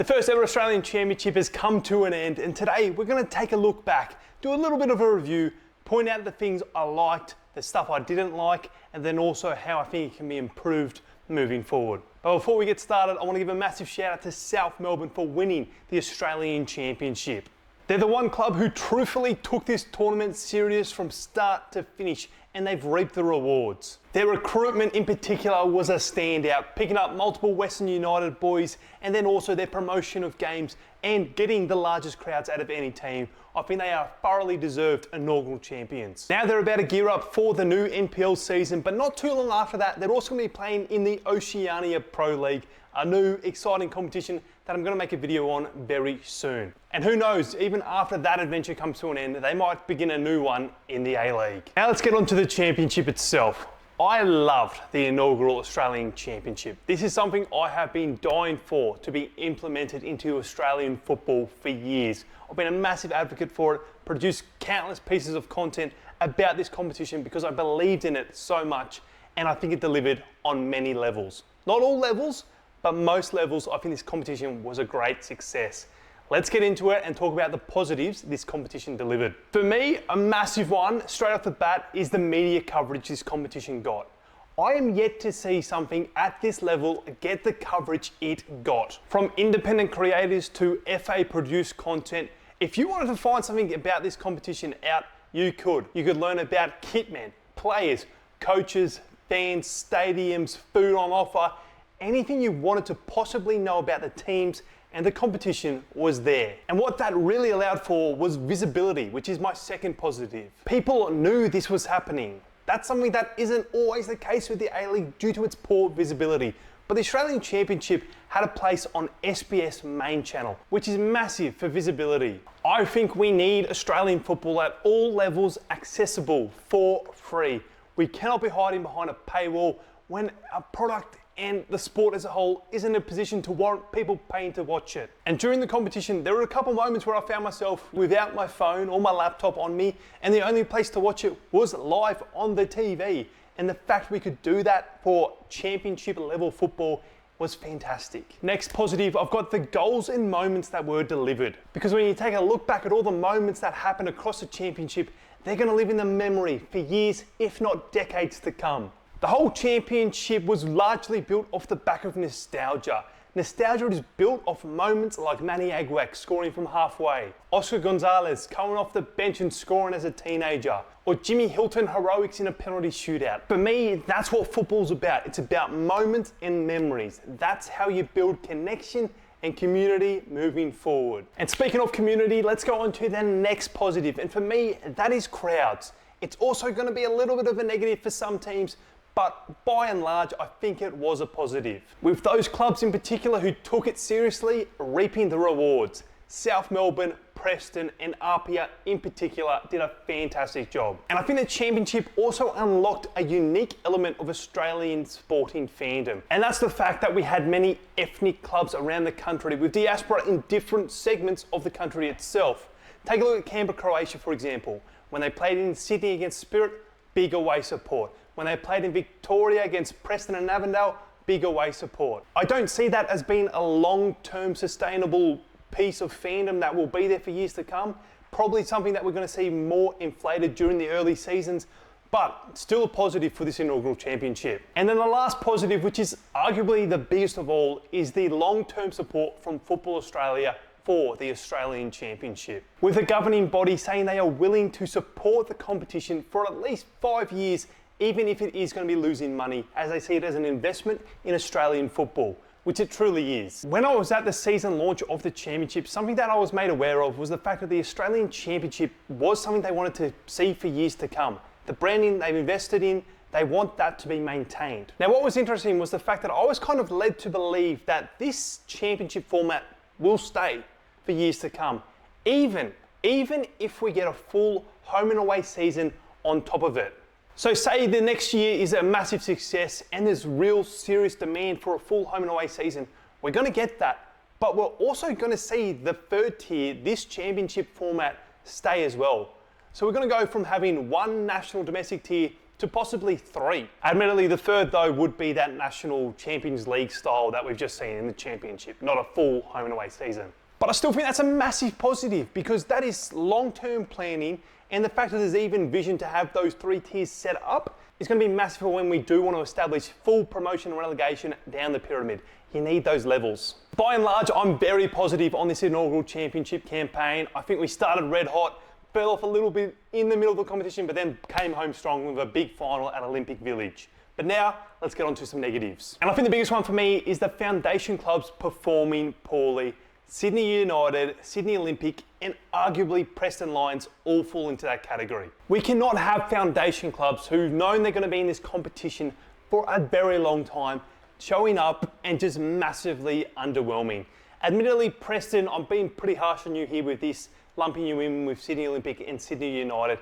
The first ever Australian Championship has come to an end, and today we're going to take a look back, do a little bit of a review, point out the things I liked, the stuff I didn't like, and then also how I think it can be improved moving forward. But before we get started, I want to give a massive shout out to South Melbourne for winning the Australian Championship. They're the one club who truthfully took this tournament serious from start to finish, and they've reaped the rewards. Their recruitment in particular was a standout, picking up multiple Western United boys, and then also their promotion of games and getting the largest crowds out of any team. I think they are thoroughly deserved inaugural champions. Now they're about to gear up for the new NPL season, but not too long after that, they're also going to be playing in the Oceania Pro League, a new exciting competition that I'm going to make a video on very soon. And who knows, even after that adventure comes to an end, they might begin a new one in the A-League. Now let's get on to the championship itself. I loved the inaugural Australian Championship. This is something I have been dying for to be implemented into Australian football for years. I've been a massive advocate for it, produced countless pieces of content about this competition because I believed in it so much, and I think it delivered on many levels. Not all levels, but most levels. I think this competition was a great success. Let's get into it and talk about the positives this competition delivered. For me, a massive one, straight off the bat, is the media coverage this competition got. I am yet to see something at this level get the coverage it got. From independent creators to FA produced content, if you wanted to find something about this competition out, you could. You could learn about kitmen, players, coaches, fans, stadiums, food on offer, anything you wanted to possibly know about the teams, and the competition was there. And what that really allowed for was visibility, which is my second positive. People knew this was happening. That's something that isn't always the case with the A-League due to its poor visibility. But the Australian Championship had a place on SBS main channel, which is massive for visibility. I think we need Australian football at all levels accessible for free. We cannot be hiding behind a paywall when a product and the sport as a whole isn't in a position to warrant people paying to watch it. And during the competition, there were a couple moments where I found myself without my phone or my laptop on me, and the only place to watch it was live on the TV. And the fact we could do that for championship level football was fantastic. Next positive, I've got the goals and moments that were delivered. Because when you take a look back at all the moments that happened across the championship, they're gonna live in the memory for years, if not decades to come. The whole championship was largely built off the back of nostalgia. Nostalgia is built off moments like Manny Agwak scoring from halfway, Oscar Gonzalez coming off the bench and scoring as a teenager, or Jimmy Hilton heroics in a penalty shootout. For me, that's what football's about. It's about moments and memories. That's how you build connection and community moving forward. And speaking of community, let's go on to the next positive. And for me, that is crowds. It's also going to be a little bit of a negative for some teams, but by and large, I think it was a positive. With those clubs in particular who took it seriously, reaping the rewards. South Melbourne, Preston, and Apia in particular did a fantastic job. And I think the championship also unlocked a unique element of Australian sporting fandom. And that's the fact that we had many ethnic clubs around the country with diaspora in different segments of the country itself. Take a look at Canberra, Croatia, for example. When they played in Sydney against Spirit, big away support. When they played in Victoria against Preston and Avondale, big away support. I don't see that as being a long-term sustainable piece of fandom that will be there for years to come. Probably something that we're going to see more inflated during the early seasons, but still a positive for this inaugural championship. And then the last positive, which is arguably the biggest of all, is the long-term support from Football Australia for the Australian Championship. With the governing body saying they are willing to support the competition for at least 5 years, even if it is going to be losing money, as they see it as an investment in Australian football, which it truly is. When I was at the season launch of the championship, something that I was made aware of was the fact that the Australian Championship was something they wanted to see for years to come. The branding they've invested in, they want that to be maintained. Now, what was interesting was the fact that I was kind of led to believe that this championship format will stay for years to come, even if we get a full home and away season on top of it. So say the next year is a massive success and there's real serious demand for a full home and away season, we're going to get that. But we're also going to see the third tier, this championship format, stay as well. So we're going to go from having one national domestic tier to possibly 3. Admittedly, the third though would be that National Champions League style that we've just seen in the Championship, not a full home and away season. But I still think that's a massive positive because that is long-term planning, and the fact that there's even vision to have those 3 tiers set up is going to be massive for when we do want to establish full promotion and relegation down the pyramid. You need those levels. By and large, I'm very positive on this inaugural championship campaign. I think we started red hot, fell off a little bit in the middle of the competition, but then came home strong with a big final at Olympic Village. But now, let's get on to some negatives. And I think the biggest one for me is the foundation clubs performing poorly. Sydney United, Sydney Olympic, and arguably Preston Lions all fall into that category. We cannot have foundation clubs who've known they're going to be in this competition for a very long time, showing up and just massively underwhelming. Admittedly, Preston, I'm being pretty harsh on you here with this, lumping you in with Sydney Olympic and Sydney United.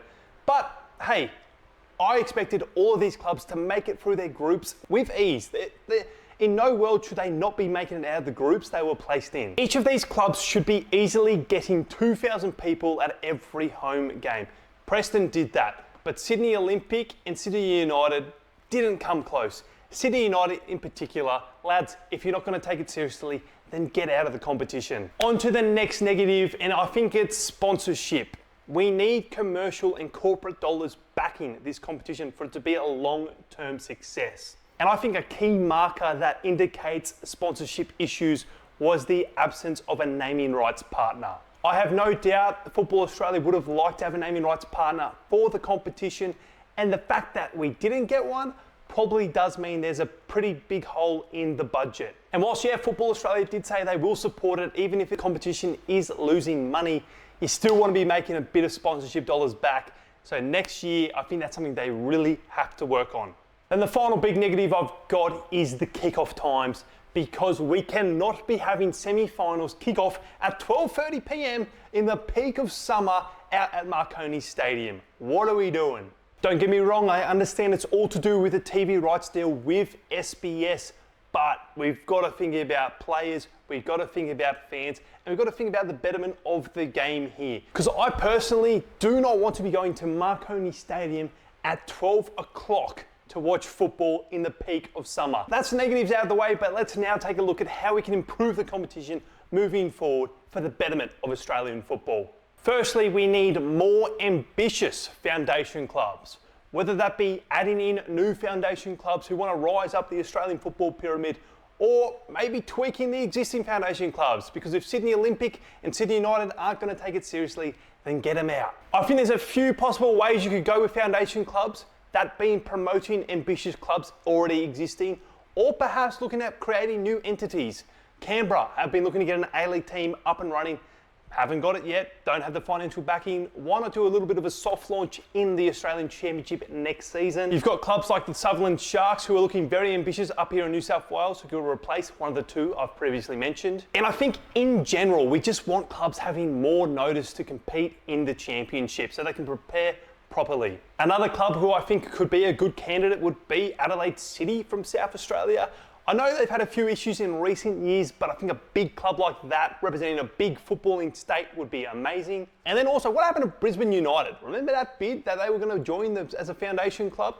But hey, I expected all of these clubs to make it through their groups with ease. In no world should they not be making it out of the groups they were placed in. Each of these clubs should be easily getting 2,000 people at every home game. Preston did that, but Sydney Olympic and Sydney United didn't come close. Sydney United in particular, lads, if you're not going to take it seriously, then get out of the competition. On to the next negative, and I think it's sponsorship. We need commercial and corporate dollars backing this competition for it to be a long-term success. And I think a key marker that indicates sponsorship issues was the absence of a naming rights partner. I have no doubt Football Australia would have liked to have a naming rights partner for the competition, and the fact that we didn't get one probably does mean there's a pretty big hole in the budget. And whilst, yeah, Football Australia did say they will support it, even if the competition is losing money, you still want to be making a bit of sponsorship dollars back. So next year, I think that's something they really have to work on. Then the final big negative I've got is the kickoff times, because we cannot be having semi-finals kick off at 12:30 p.m. in the peak of summer out at Marconi Stadium. What are we doing? Don't get me wrong, I understand it's all to do with the TV rights deal with SBS, but we've got to think about players, we've got to think about fans, and we've got to think about the betterment of the game here. Because I personally do not want to be going to Marconi Stadium at 12 o'clock to watch football in the peak of summer. That's the negatives out of the way, but let's now take a look at how we can improve the competition moving forward for the betterment of Australian football. Firstly, we need more ambitious foundation clubs, whether that be adding in new foundation clubs who want to rise up the Australian football pyramid, or maybe tweaking the existing foundation clubs, because if Sydney Olympic and Sydney United aren't going to take it seriously, then get them out. I think there's a few possible ways you could go with foundation clubs, that being promoting ambitious clubs already existing, or perhaps looking at creating new entities. Canberra have been looking to get an A-League team up and running. Haven't got it yet, don't have the financial backing. Why not do a little bit of a soft launch in the Australian Championship next season? You've got clubs like the Sutherland Sharks who are looking very ambitious up here in New South Wales, who could replace one of the 2 I've previously mentioned. And I think in general, we just want clubs having more notice to compete in the Championship so they can prepare properly. Another club who I think could be a good candidate would be Adelaide City from South Australia. I know they've had a few issues in recent years, but I think a big club like that representing a big footballing state would be amazing. And then also, what happened to Brisbane United? Remember that bid that they were going to join as a foundation club?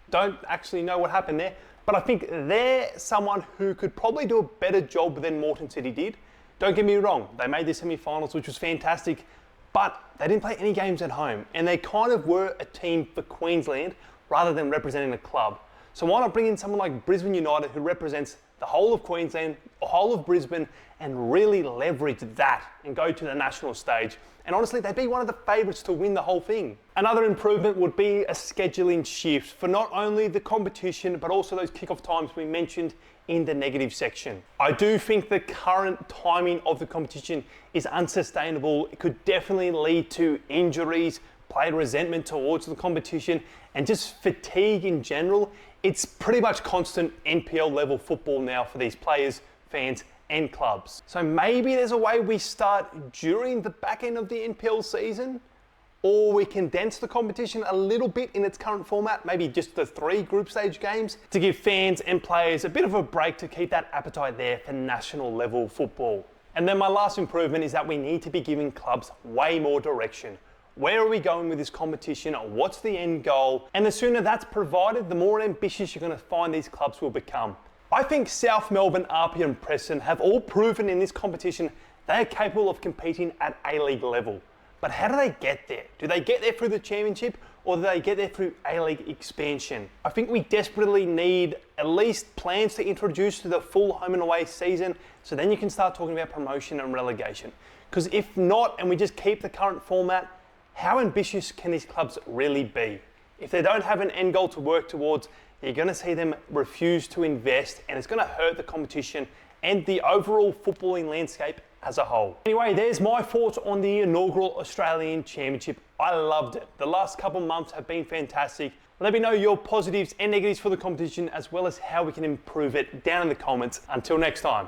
Don't actually know what happened there, but I think they're someone who could probably do a better job than Moreton City did. Don't get me wrong, they made the semi-finals, which was fantastic, but they didn't play any games at home, and they kind of were a team for Queensland rather than representing a club. So why not bring in someone like Brisbane United, who represents the whole of Queensland, the whole of Brisbane, and really leverage that and go to the national stage. And honestly, they'd be one of the favourites to win the whole thing. Another improvement would be a scheduling shift for not only the competition, but also those kickoff times we mentioned in the negative section. I do think the current timing of the competition is unsustainable. It could definitely lead to injuries, player resentment towards the competition, and just fatigue in general. It's pretty much constant NPL level football now for these players, fans, and clubs. So maybe there's a way we start during the back end of the NPL season, or we condense the competition a little bit in its current format, maybe just the 3 group stage games, to give fans and players a bit of a break to keep that appetite there for national level football. And then my last improvement is that we need to be giving clubs way more direction. Where are we going with this competition? What's the end goal? And the sooner that's provided, the more ambitious you're going to find these clubs will become. I think South Melbourne, RP and Preston have all proven in this competition they are capable of competing at A-League level. But how do they get there? Do they get there through the championship or do they get there through A-League expansion? I think we desperately need at least plans to introduce to the full home and away season, so then you can start talking about promotion and relegation. Because if not, and we just keep the current format, how ambitious can these clubs really be? If they don't have an end goal to work towards, you're going to see them refuse to invest, and it's going to hurt the competition and the overall footballing landscape as a whole. Anyway, there's my thoughts on the inaugural Australian Championship. I loved it. The last couple months have been fantastic. Let me know your positives and negatives for the competition, as well as how we can improve it down in the comments. Until next time.